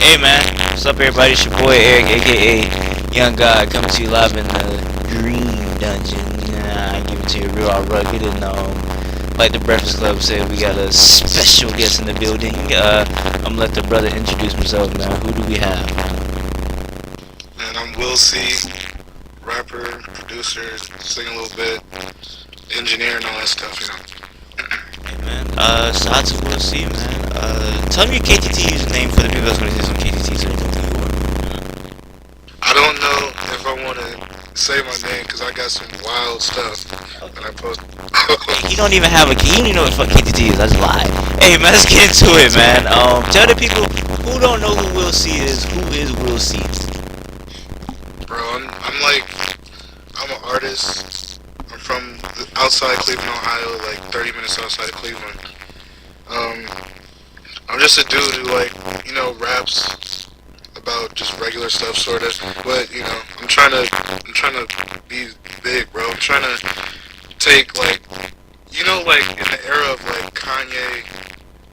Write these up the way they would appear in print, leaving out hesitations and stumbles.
Hey man, what's up everybody? It's your boy Eric, aka Young God, coming to you live in the Dream Dungeon. I give it to you real rugged and like the Breakfast Club said, we got a special guest in the building. I'm gonna let the brother introduce himself, man. Who do we have? And I'm Will C, rapper, producer, sing a little bit, engineer and all that stuff, you know. Hey man, shout out to Will C, man. Tell me your KTT username for the people that's gonna see some KTTs or anything you want. I don't know if I want to say my name because I got some wild stuff that I post. He don't even have a key. He don't even know what the fuck KTT is. That's a lie. Hey man, let's get into it, man. Tell the people who don't know who Will C is. Who is Will C? Bro, I'm an artist. I'm from outside Cleveland, Ohio, like 30 minutes outside of Cleveland. I'm just a dude who raps about just regular stuff, sort of. But I'm trying to be big, bro. I'm trying to take like in the era of like Kanye,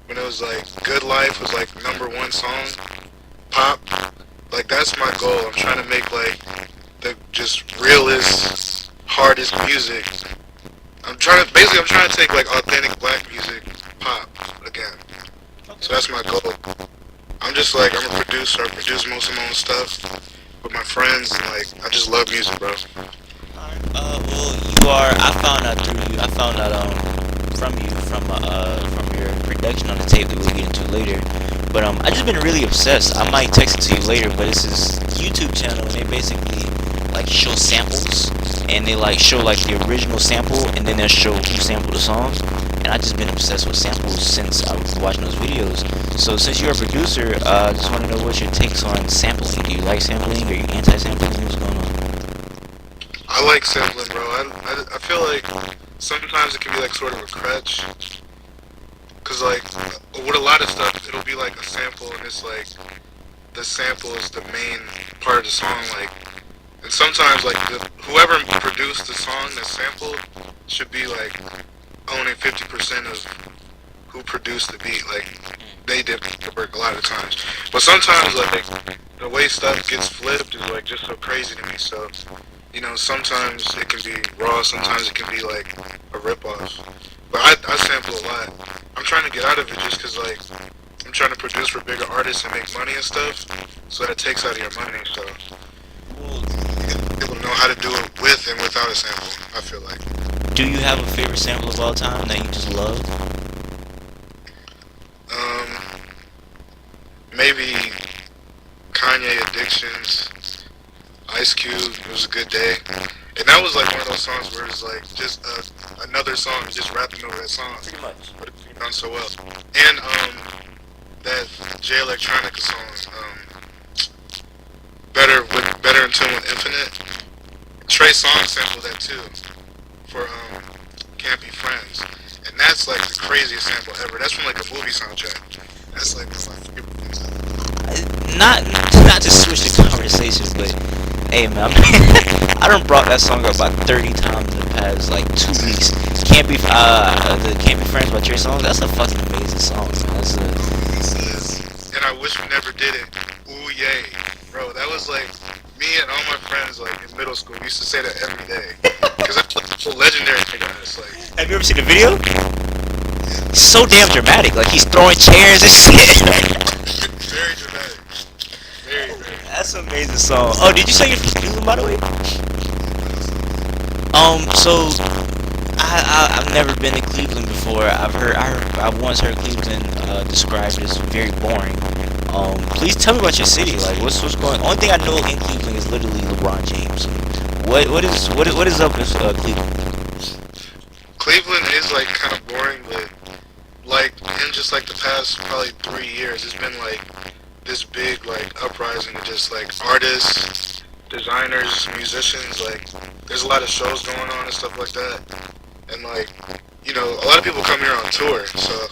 when it was like Good Life was like #1 song, pop. Like that's my goal. I'm trying to make like the just realest, hardest music. I'm trying to take like authentic black music, pop again. So that's my goal. I'm a producer. I produce most of my own stuff with my friends, and like I just love music, bro. Well, you are. I found out through you. I found out from you from your production on the tape that we'll get into later. But I just been really obsessed. I might text it to you later, but it's this YouTube channel, and they basically like show samples, and they like show like the original sample, and then they'll show who sampled the song. And I just been obsessed with samples since I was watching those videos. So since you're a producer, I just want to know what's your takes on sampling. Do you like sampling? Are you anti-sampling? What's going on? I like sampling, bro. I feel like sometimes it can be like sort of a crutch. Cause like with a lot of stuff, it'll be like a sample, and it's like the sample is the main part of the song. Like, and sometimes like whoever produced the song that's sampled should be like owning 50% of who produced the beat. Like they did the work a lot of times. But sometimes like the way stuff gets flipped is like just so crazy to me. So sometimes it can be raw, sometimes it can be like a ripoff. But I sample a lot. I'm trying to get out of it just because like I'm trying to produce for bigger artists and make money and stuff. So that takes out of your money. So people know how to do it with and without a sample, I feel like. Do you have a favorite sample of all time that you just love? Maybe Kanye Addictions, Ice Cube, It Was a Good Day. And that was like one of those songs where it's like just another song, just rapping over that song. Pretty much. But it's done so well. And that J Electronica song, Better Until with Infinite. Trey Songz sampled that too for Can't Be Friends. And that's like the craziest sample ever. That's from like a movie soundtrack. That's like one of my favorite things ever. Not to switch the conversation, but hey man, I done brought that song up about 30 times in the past like 2 weeks. Can't Be Friends by Trey Songz. That's a fucking amazing song, man. And I wish we never did it. Ooh yay, bro. That was like me and all my friends like in middle school. We used to say that every day because that's a legendary thing on us. Like, have you ever seen the video? It's so damn dramatic. Like he's throwing chairs and shit. Very dramatic. Very. That's an amazing song. Oh, did you say you're from Cleveland, by the way? So I've never been to Cleveland before. I've once heard Cleveland described as very boring. Please tell me about your city. Like, what's going on? Only thing I know in Cleveland is literally LeBron James. What is up with Cleveland? Cleveland is like kind of boring, but like in just like the past probably 3 years, it's been like this big like uprising of just like artists, designers, musicians. Like there's a lot of shows going on and stuff like that, and like a lot of people come here on tour. So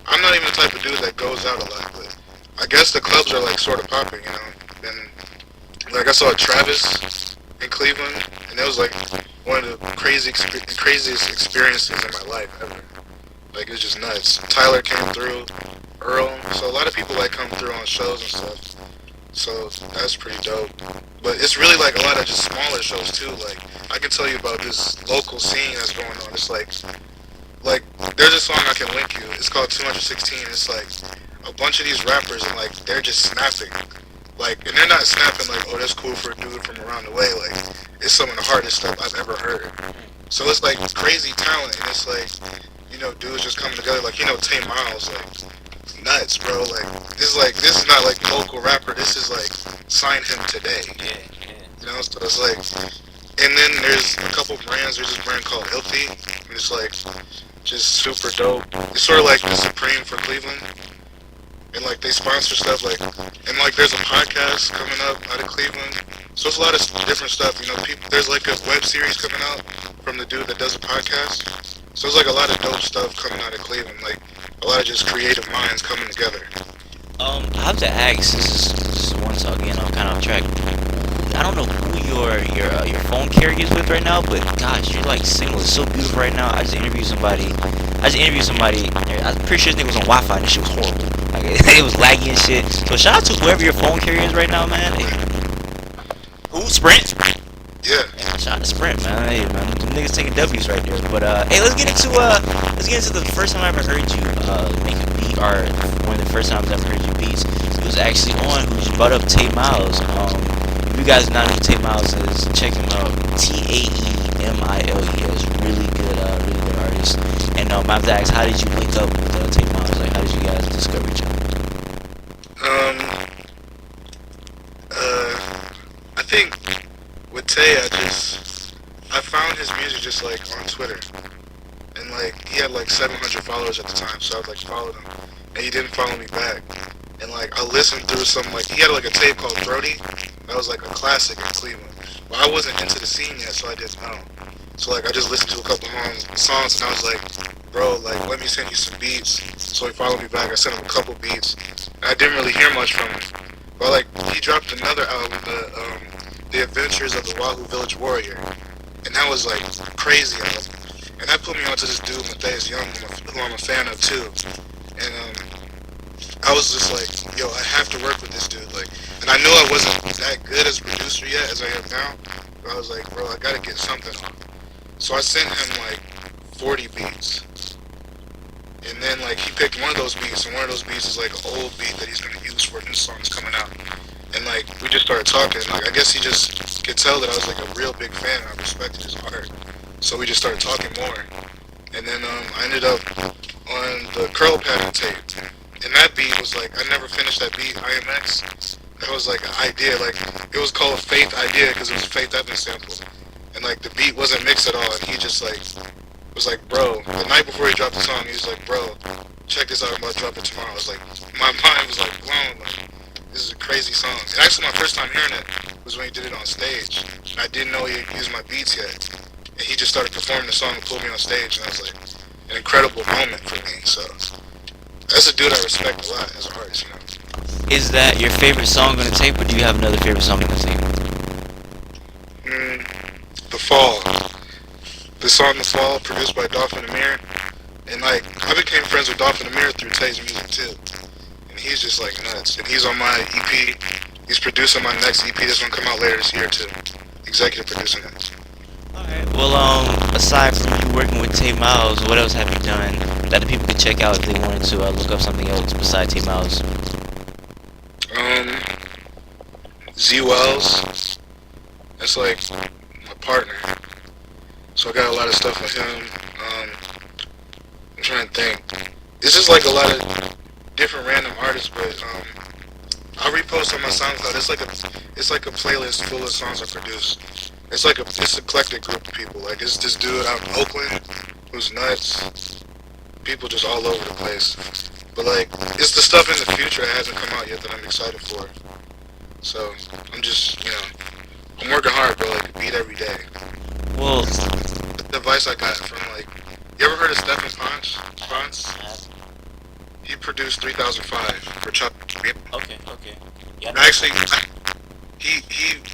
I'm not even the type of dude that goes out a lot, but I guess the clubs are like sort of popping, and like I saw Travis in Cleveland, and it was like one of the craziest experiences in my life ever. Like it's just nuts. Tyler came through, Earl. So a lot of people like come through on shows and stuff. So that's pretty dope. But it's really like a lot of just smaller shows too. Like I can tell you about this local scene that's going on. It's like there's a song I can link you. It's called 216. It's like a bunch of these rappers and like they're just snapping. Like and they're not snapping like, oh, that's cool for a dude from around the way. Like it's some of the hardest stuff I've ever heard. So it's like crazy talent and it's like, dudes just coming together like, Tae Miles, like nuts, bro. Like this is not like local rapper, this is like sign him today. Yeah, yeah. So it's like and then there's a couple brands, there's this brand called Healthy, and it's like just super dope. It's sort of like the Supreme for Cleveland. And like they sponsor stuff like and like there's a podcast coming up out of Cleveland. So it's a lot of different stuff. There's like a web series coming out from the dude that does a podcast. So it's like a lot of dope stuff coming out of Cleveland. Like a lot of just creative minds coming together. I have to ask. This is one talk again. I'm kind of off track. I don't know who your phone carrier is with right now, but gosh, you're like single. It's so beautiful right now. I just interviewed somebody. I'm pretty sure his name was on Wi-Fi. And this shit was horrible. Like it was laggy and shit. So shout out to whoever your phone carrier is right now, man. Hey, who? Sprint? Yeah. Yeah, shout out to Sprint, man. Hey, man, them niggas taking W's right there. But hey, let's get into the first time I ever heard you make a beat, or one of the first times I ever heard you beats. It was actually on who brought up Tae Miles. If you guys not know who Tae Miles is, check him out. Taemile. Really good artist. And I have to ask, how did you link up with Tae Miles? Like, how did you guys discover each other? Um. I think with Tay, I found his music just like on Twitter, and like he had like 700 followers at the time, so I like followed him, and he didn't follow me back, and like I listened through some like he had like a tape called Brody, that was like a classic in Cleveland, but I wasn't into the scene yet, so I didn't know. So like I just listened to a couple songs, and I was like, bro, like let me send you some beats. So he followed me back. I sent him a couple beats, and I didn't really hear much from him. But like he dropped another album, the Adventures of the Wahoo Village Warrior, and that was like crazy album. And that put me onto this dude Matthias Young, who I'm a fan of too. And I was just like, yo, I have to work with this dude. Like, and I knew I wasn't that good as a producer yet as I am now. But I was like, bro, I gotta get something on. So I sent him like 40 beats. And then like he picked one of those beats, and one of those beats is like an old beat that he's gonna use for new songs coming out. And like we just started talking. Like I guess he just could tell that I was like a real big fan. I respected his art. So we just started talking more. And then I ended up on the Curl Pattern tape. And that beat was like I never finished that beat, IMX. That was like an idea. Like it was called Faith Idea because it was a Faith Evans sample. And like the beat wasn't mixed at all. And he just like was like, bro, the night before he dropped the song, he was like, bro, check this out, I'm about to drop it tomorrow. I was like, my mind was like blown, like, this is a crazy song. And actually my first time hearing it was when he did it on stage. And I didn't know he used my beats yet. And he just started performing the song and pulled me on stage, and I was like, an incredible moment for me. So that's a dude I respect a lot as an artist. Is that your favorite song on the tape, or do you have another favorite song on the tape? The Fall. The song The Fall, produced by Dolphin Amir. And like, I became friends with Dolphin Amir through Tay's music too. And he's just like nuts. And he's on my EP. He's producing my next EP. This one come out later this year too. Executive producing it. Alright, well, aside from you working with Tae Miles, what else have you done that the people could check out if they wanted to look up something else besides Tae Miles? Z Wells. That's like my partner. So I got a lot of stuff with him. I'm trying to think. It's just like a lot of different random artists, but I'll repost on my SoundCloud. It's like a playlist full of songs I produced. It's eclectic group of people. Like it's this dude out in Oakland who's nuts. People just all over the place. But like it's the stuff in the future that hasn't come out yet that I'm excited for. So I'm just I'm working hard, bro. Like a beat every day. Well, The advice I got from like, you ever heard of Stephen Ponce? He produced 3005 for Chuck. okay. Yeah. Actually, he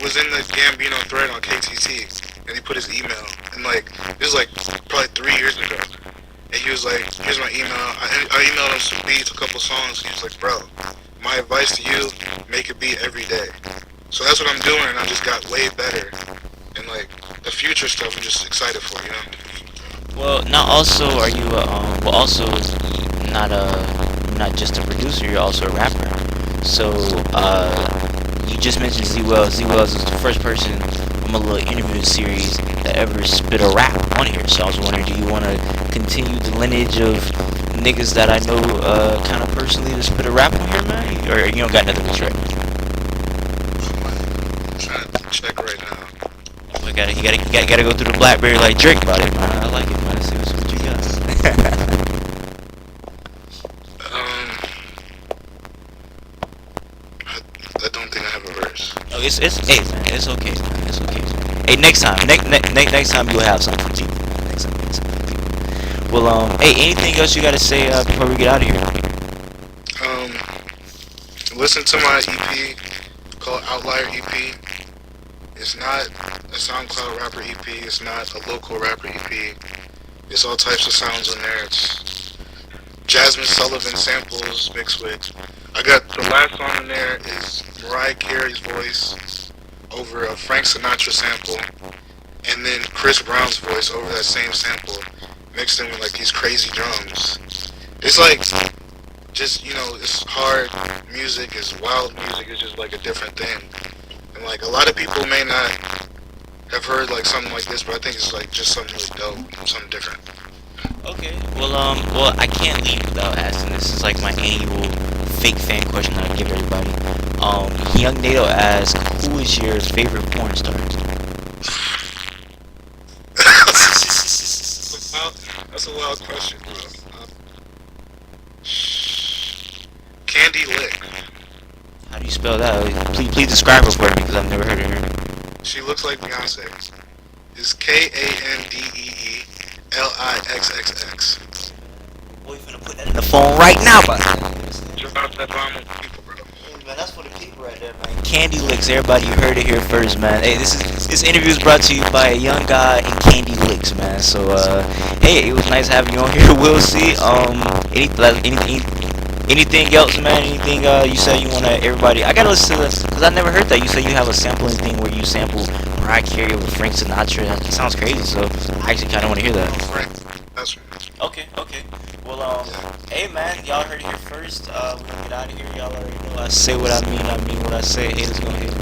was in the Gambino thread on KTT, and he put his email, and like this was like probably 3 years ago, and he was like, here's my email. I emailed him some beats, a couple songs, and he was like, bro, my advice to you: make a beat every day. So that's what I'm doing, and I just got way better. And like the future stuff, I'm just excited for, you know. Well, now also are you well also not not just a producer, you're also a rapper. So you just mentioned Z Wells. Z Wells is the first person on my little interview series that ever spit a rap on here. So I was wondering, do you want to continue the lineage of niggas that I know kind of personally to spit a rap on here, man? Or you don't got nothing to try? I'm trying to check right now. I gotta, you gotta go through the BlackBerry like Drake about it, man. I like it, man. See what you got. I, I don't think I have a verse. Oh, it's hey man, it's okay, man. It's okay. Hey, next time, next time you'll have something for people. Next time. Well, hey, anything else you gotta say before we get out of here? Um, listen to my EP called Outlier EP. It's not a SoundCloud rapper EP. It's not a local rapper EP. It's all types of sounds in there. It's Jasmine Sullivan samples mixed with. I got the last song in there is Mariah Carey's voice over a Frank Sinatra sample, and then Chris Brown's voice over that same sample, mixed in with like these crazy drums. It's like just it's hard music, it's wild music. It's just like a different thing. And like a lot of people may not have heard like something like this, but I think it's like just something really dope, something different. Okay. Well, I can't leave without asking. This is like my annual fake fan question that I give everybody. Young Nato asks, who is your favorite porn star? That's a wild question, bro. Candy Lick. How do you spell that? Please describe her for me because I've never heard of her. She looks like Beyonce. It's KANDEELIXXX. Boy, you finna put that in the phone right now, but. Drop that bomb on people, bro. Man, that's for the people right there, man. Candy Licks, everybody, you heard it here first, man. Hey, this interview is brought to you by a young guy in Candy Licks, man. So, hey, it was nice having you on here. We'll see. Anything else, man? Anything you said you want to everybody? I gotta listen to this because I never heard that. You said you have a sampling thing where you sample Mariah Carey with Frank Sinatra. That sounds crazy. So I actually kind of want to hear that. Frank, that's right. Okay. Well, hey man, y'all heard it here first. We're gonna get out of here. Y'all already know I say what I mean what I say. Haters gonna hate.